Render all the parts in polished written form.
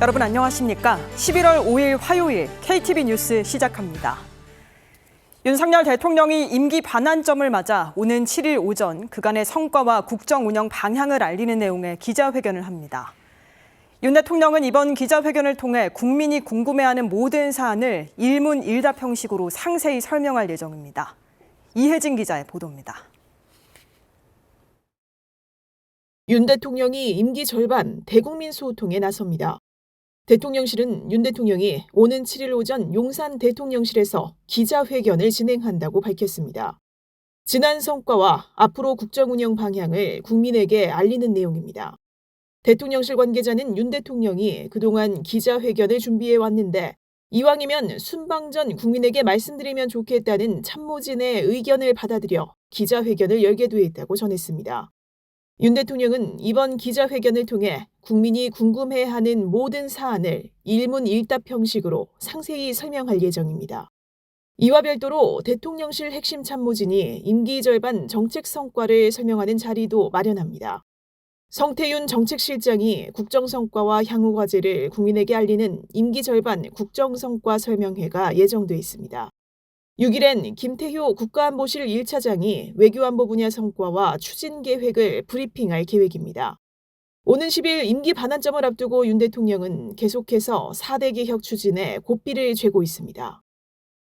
여러분 안녕하십니까? 11월 5일 화요일 KTV 뉴스 시작합니다. 윤석열 대통령이 임기 반환점을 맞아 오는 7일 오전 그간의 성과와 국정 운영 방향을 알리는 내용의 기자회견을 합니다. 윤 대통령은 이번 기자회견을 통해 국민이 궁금해하는 모든 사안을 일문일답 형식으로 상세히 설명할 예정입니다. 이혜진 기자의 보도입니다. 윤 대통령이 임기 절반 대국민 소통에 나섭니다. 대통령실은 윤 대통령이 오는 7일 오전 용산 대통령실에서 기자회견을 진행한다고 밝혔습니다. 지난 성과와 앞으로 국정 운영 방향을 국민에게 알리는 내용입니다. 대통령실 관계자는 윤 대통령이 그동안 기자회견을 준비해 왔는데 이왕이면 순방 전 국민에게 말씀드리면 좋겠다는 참모진의 의견을 받아들여 기자회견을 열게 돼 있다고 전했습니다. 윤 대통령은 이번 기자회견을 통해 국민이 궁금해하는 모든 사안을 일문일답 형식으로 상세히 설명할 예정입니다. 이와 별도로 대통령실 핵심 참모진이 임기 절반 정책 성과를 설명하는 자리도 마련합니다. 성태윤 정책실장이 국정 성과와 향후 과제를 국민에게 알리는 임기 절반 국정 성과 설명회가 예정돼 있습니다. 6일엔 김태효 국가안보실 1차장이 외교안보 분야 성과와 추진 계획을 브리핑할 계획입니다. 오는 10일 임기 반환점을 앞두고 윤 대통령은 계속해서 4대 개혁 추진에 고삐를 쥐고 있습니다.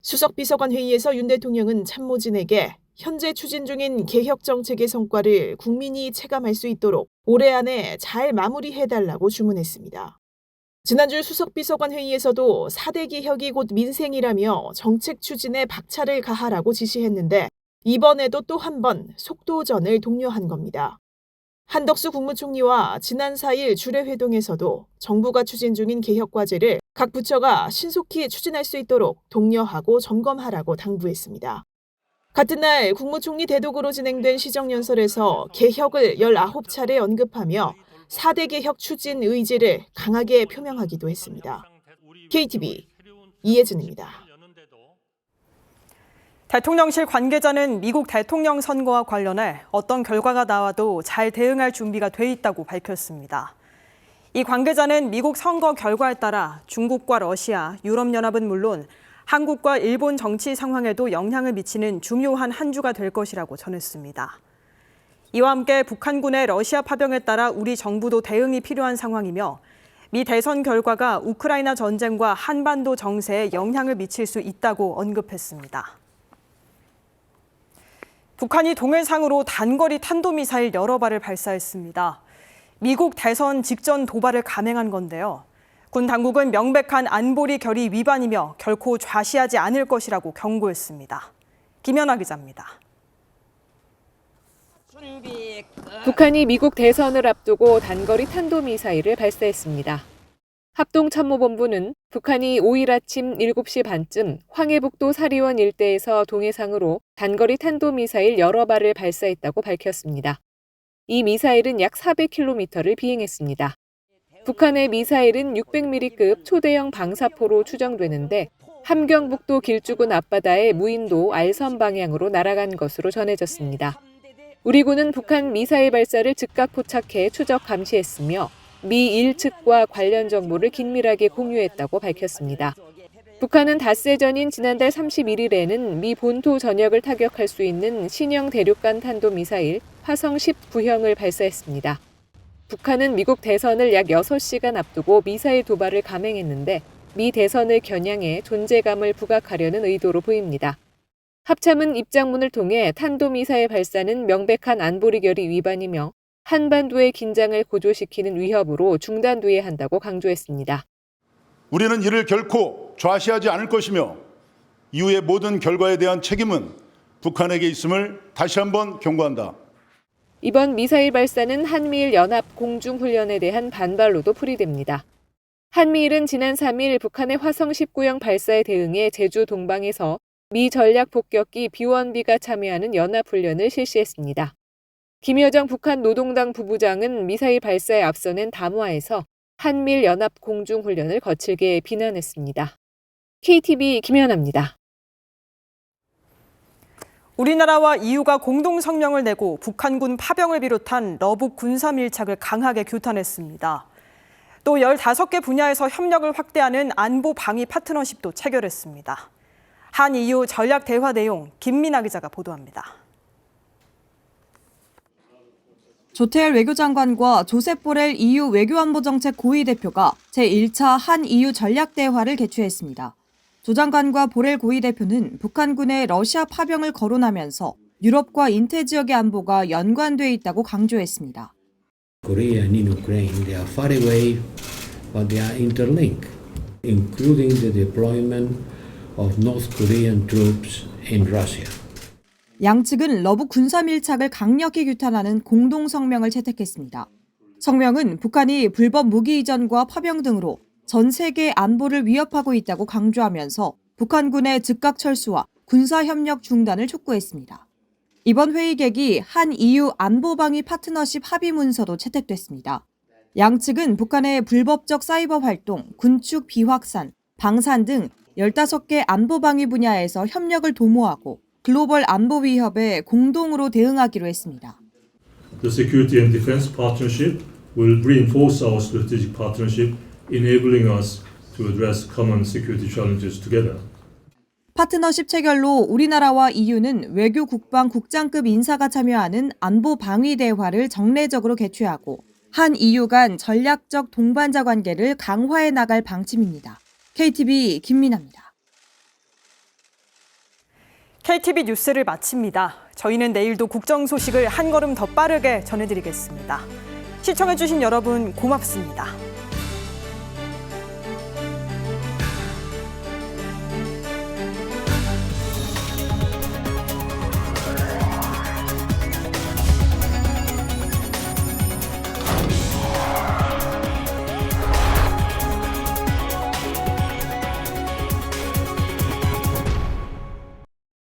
수석비서관 회의에서 윤 대통령은 참모진에게 현재 추진 중인 개혁 정책의 성과를 국민이 체감할 수 있도록 올해 안에 잘 마무리해달라고 주문했습니다. 지난주 수석비서관 회의에서도 4대 개혁이 곧 민생이라며 정책 추진에 박차를 가하라고 지시했는데 이번에도 또 한 번 속도전을 독려한 겁니다. 한덕수 국무총리와 지난 4일 주례회동에서도 정부가 추진 중인 개혁 과제를 각 부처가 신속히 추진할 수 있도록 독려하고 점검하라고 당부했습니다. 같은 날 국무총리 대독으로 진행된 시정연설에서 개혁을 19차례 언급하며 4대 개혁 추진 의지를 강하게 표명하기도 했습니다. KTV 이혜진입니다. 대통령실 관계자는 미국 대통령 선거와 관련해 어떤 결과가 나와도 잘 대응할 준비가 돼 있다고 밝혔습니다. 이 관계자는 미국 선거 결과에 따라 중국과 러시아, 유럽연합은 물론 한국과 일본 정치 상황에도 영향을 미치는 중요한 한 주가 될 것이라고 전했습니다. 이와 함께 북한군의 러시아 파병에 따라 우리 정부도 대응이 필요한 상황이며 미 대선 결과가 우크라이나 전쟁과 한반도 정세에 영향을 미칠 수 있다고 언급했습니다. 북한이 동해상으로 단거리 탄도미사일 여러 발을 발사했습니다. 미국 대선 직전 도발을 감행한 건데요. 군 당국은 명백한 안보리 결의 위반이며 결코 좌시하지 않을 것이라고 경고했습니다. 김연아 기자입니다. 북한이 미국 대선을 앞두고 단거리 탄도미사일을 발사했습니다. 합동참모본부는 북한이 5일 아침 7시 반쯤 황해북도 사리원 일대에서 동해상으로 단거리 탄도미사일 여러 발을 발사했다고 밝혔습니다. 이 미사일은 약 400km를 비행했습니다. 북한의 미사일은 600mm급 초대형 방사포로 추정되는데 함경북도 길쭉은 앞바다의 무인도 알선 방향으로 날아간 것으로 전해졌습니다. 우리 군은 북한 미사일 발사를 즉각 포착해 추적 감시했으며 미 1측과 관련 정보를 긴밀하게 공유했다고 밝혔습니다. 북한은 닷새 전인 지난달 31일에는 미 본토 전역을 타격할 수 있는 신형 대륙간 탄도미사일 화성 19형을 발사했습니다. 북한은 미국 대선을 약 6시간 앞두고 미사일 도발을 감행했는데 미 대선을 겨냥해 존재감을 부각하려는 의도로 보입니다. 합참은 입장문을 통해 탄도미사일 발사는 명백한 안보리 결의 위반이며 한반도의 긴장을 고조시키는 위협으로 중단돼야 한다고 강조했습니다. 우리는 이를 결코 좌시하지 않을 것이며 이후의 모든 결과에 대한 책임은 북한에게 있음을 다시 한번 경고한다. 이번 미사일 발사는 한미일 연합 공중훈련에 대한 반발로도 풀이됩니다. 한미일은 지난 3일 북한의 화성 19형 발사에 대응해 제주 동방에서 미 전략 폭격기 B-1B가 참여하는 연합훈련을 실시했습니다. 김여정 북한 노동당 부부장은 미사일 발사에 앞서 낸 담화에서 한미일 연합 공중훈련을 거칠게 비난했습니다. KTV 김연아입니다. 우리나라와 EU가 공동 성명을 내고 북한군 파병을 비롯한 러북 군사 밀착을 강하게 규탄했습니다. 또 15개 분야에서 협력을 확대하는 안보 방위 파트너십도 체결했습니다. 한-EU 전략 대화 내용 김민아 기자가 보도합니다. 조태열 외교장관과 조셉 보렐 EU 외교안보정책 고위 대표가 제1차 한-EU 전략 대화를 개최했습니다. 조 장관과 보렐 고위 대표는 북한군의 러시아 파병을 거론하면서 유럽과 인태 지역의 안보가 연관돼 있다고 강조했습니다. Korea and in Ukraine, they are far away, but they are interlinked, including the deployment of North Korean troops in Russia. 양측은 러북 군사 밀착을 강력히 규탄하는 공동 성명을 채택했습니다. 성명은 북한이 불법 무기 이전과 파병 등으로 전 세계 안보를 위협하고 있다고 강조하면서 북한군의 즉각 철수와 군사 협력 중단을 촉구했습니다. 이번 회의 계기 한-EU 안보방위 파트너십 합의 문서도 채택됐습니다. 양측은 북한의 불법적 사이버 활동, 군축 비확산, 방산 등 15개 안보방위 분야에서 협력을 도모하고 글로벌 안보 위협에 공동으로 대응하기로 했습니다. The Security and Defense Partnership will reinforce our strategic partnership, enabling us to address common security challenges together. 파트너십 체결로 우리나라와 EU는 외교 국방 국장급 인사가 참여하는 안보 방위 대화를 정례적으로 개최하고 한-EU 간 전략적 동반자 관계를 강화해 나갈 방침입니다. KTV 김민아입니다. KTV 뉴스를 마칩니다. 저희는 내일도 국정 소식을 한 걸음 더 빠르게 전해드리겠습니다. 시청해주신 여러분 고맙습니다.